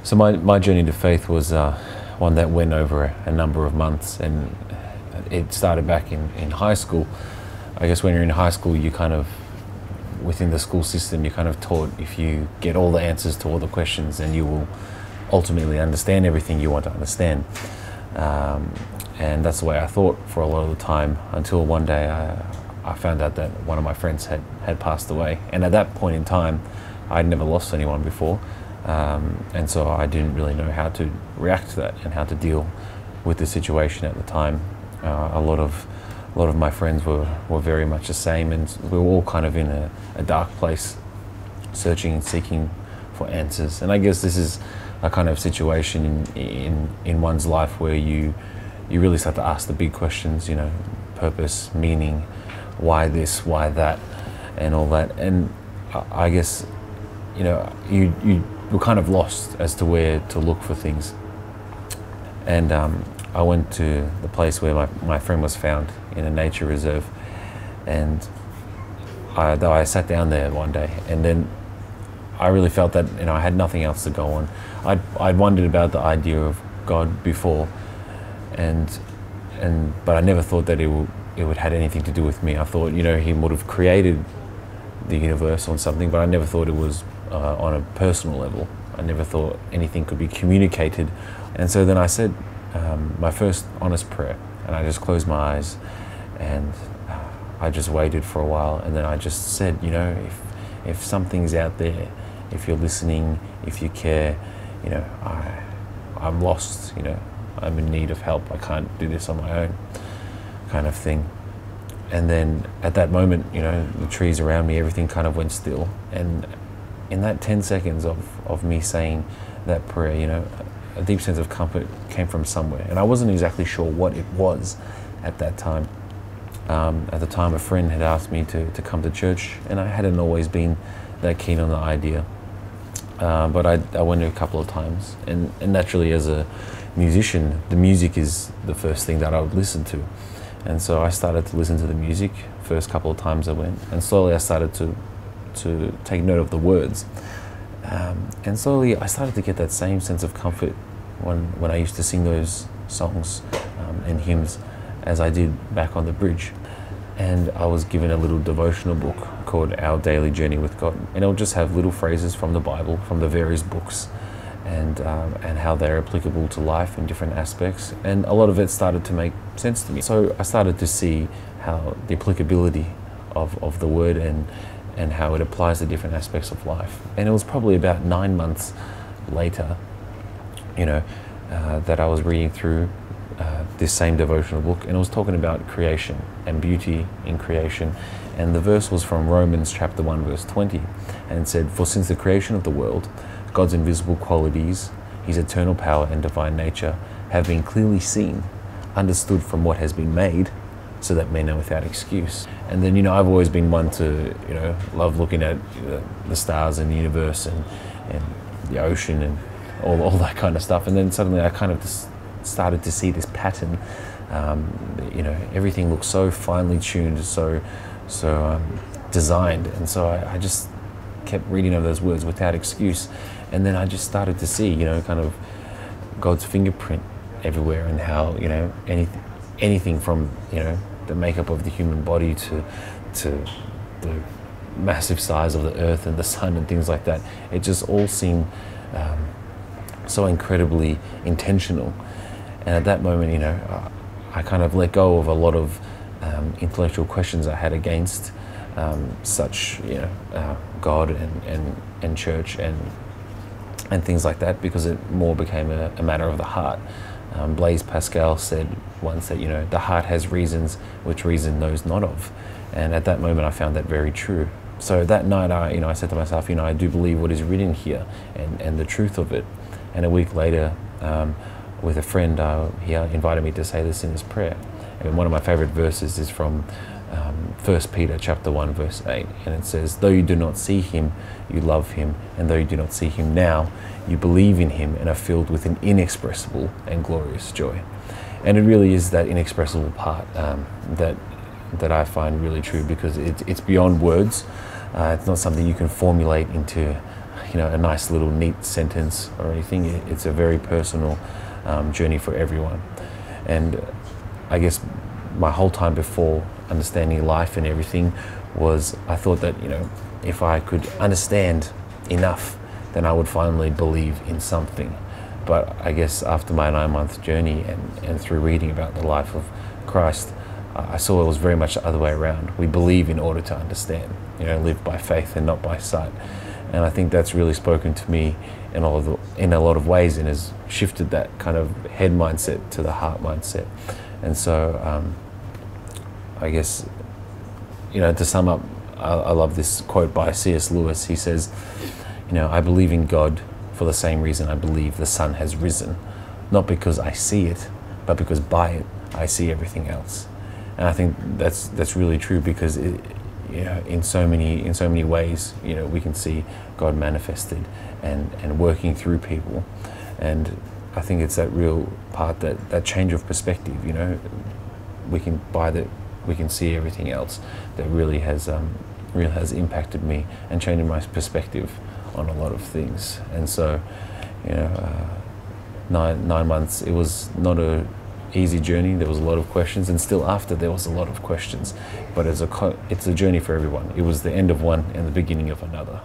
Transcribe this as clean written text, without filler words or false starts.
So my journey to faith was one that went over a number of months, and it started back in high school. I guess when you're in high school, you kind of, within the school system, you're kind of taught if you get all the answers to all the questions, then you will ultimately understand everything you want to understand. And that's the way I thought for a lot of the time, until one day I found out that one of my friends had passed away. And at that point in time, I'd never lost anyone before. And so I didn't really know how to react to that and how to deal with the situation at the time. A lot of my friends were very much the same, and we were all kind of in a dark place, searching and seeking for answers. And I guess this is a kind of situation in one's life where you really start to ask the big questions, purpose, meaning, why this, why that, and all that. And I guess, you were kind of lost as to where to look for things. And I went to the place where my friend was found, in a nature reserve. And I sat down there one day, and then I really felt that I had nothing else to go on. I'd wondered about the idea of God before, but I never thought that it would had anything to do with me. I thought he would have created the universe on something, but I never thought it was on a personal level. I never thought anything could be communicated. And so then I said my first honest prayer, and I just closed my eyes, and I just waited for a while, and then I just said, if something's out there, if you're listening, if you care, I'm lost, I'm in need of help. I can't do this on my own, kind of thing. And then at that moment, the trees around me, everything kind of went still. And in that 10 seconds of me saying that prayer, a deep sense of comfort came from somewhere. And I wasn't exactly sure what it was at that time. At the time, a friend had asked me to come to church, and I hadn't always been that keen on the idea. But I went a couple of times, and naturally, as a musician, the music is the first thing that I would listen to. And so I started to listen to the music first couple of times I went, and slowly I started to take note of the words. And slowly I started to get that same sense of comfort when I used to sing those songs and hymns as I did back on the bridge. And I was given a little devotional book called Our Daily Journey with God, and it'll just have little phrases from the Bible, from the various books, and how they're applicable to life in different aspects. And a lot of it started to make sense to me. So I started to see how the applicability of the word and how it applies to different aspects of life. And it was probably about 9 months later, that I was reading through this same devotional book, and it was talking about creation and beauty in creation. And the verse was from Romans chapter 1 verse 20, and it said, "For since the creation of the world, God's invisible qualities, his eternal power and divine nature have been clearly seen, understood from what has been made, so that men are without excuse." And then I've always been one to love looking at the stars and the universe and the ocean and all that kind of stuff. And then suddenly I kind of just started to see this pattern. Everything looks so finely tuned, so designed. And so I just kept reading over those words, without excuse. And then I just started to see kind of God's fingerprint everywhere, and how anything from the makeup of the human body to the massive size of the earth and the sun and things like that, it just all seemed so incredibly intentional. And at that moment, I kind of let go of a lot of intellectual questions I had against such God and church and things like that, because it more became a matter of the heart. Blaise Pascal said once that the heart has reasons which reason knows not of. And at that moment I found that very true. So that night I said to myself, I do believe what is written here and the truth of it. And a week later, with a friend, he invited me to say this in his prayer. And one of my favorite verses is from 1 Peter chapter 1 verse 8, and it says, "Though you do not see him, you love him, and though you do not see him now, you believe in him and are filled with an inexpressible and glorious joy." And it really is that inexpressible part that I find really true, because it's beyond words. It's not something you can formulate into a nice little neat sentence or anything. It's a very personal journey for everyone. And I guess my whole time before understanding life and everything was, I thought that, if I could understand enough, then I would finally believe in something. But I guess after my 9-month journey and through reading about the life of Christ, I saw it was very much the other way around. We believe in order to understand, live by faith and not by sight. And I think that's really spoken to me in a lot of ways, and has shifted that kind of head mindset to the heart mindset. And so I guess, to sum up, I love this quote by C.S. Lewis. He says, I believe in God for the same reason I believe the sun has risen, not because I see it, but because by it I see everything else. And I think that's really true, because in so many ways, we can see God manifested and working through people. And I think it's that real part, that change of perspective. We can see everything else, that really has impacted me and changed my perspective on a lot of things. And so, 9 months, it was not a easy journey. There was a lot of questions, and still after there was a lot of questions, but it's a journey for everyone. It was the end of one and the beginning of another.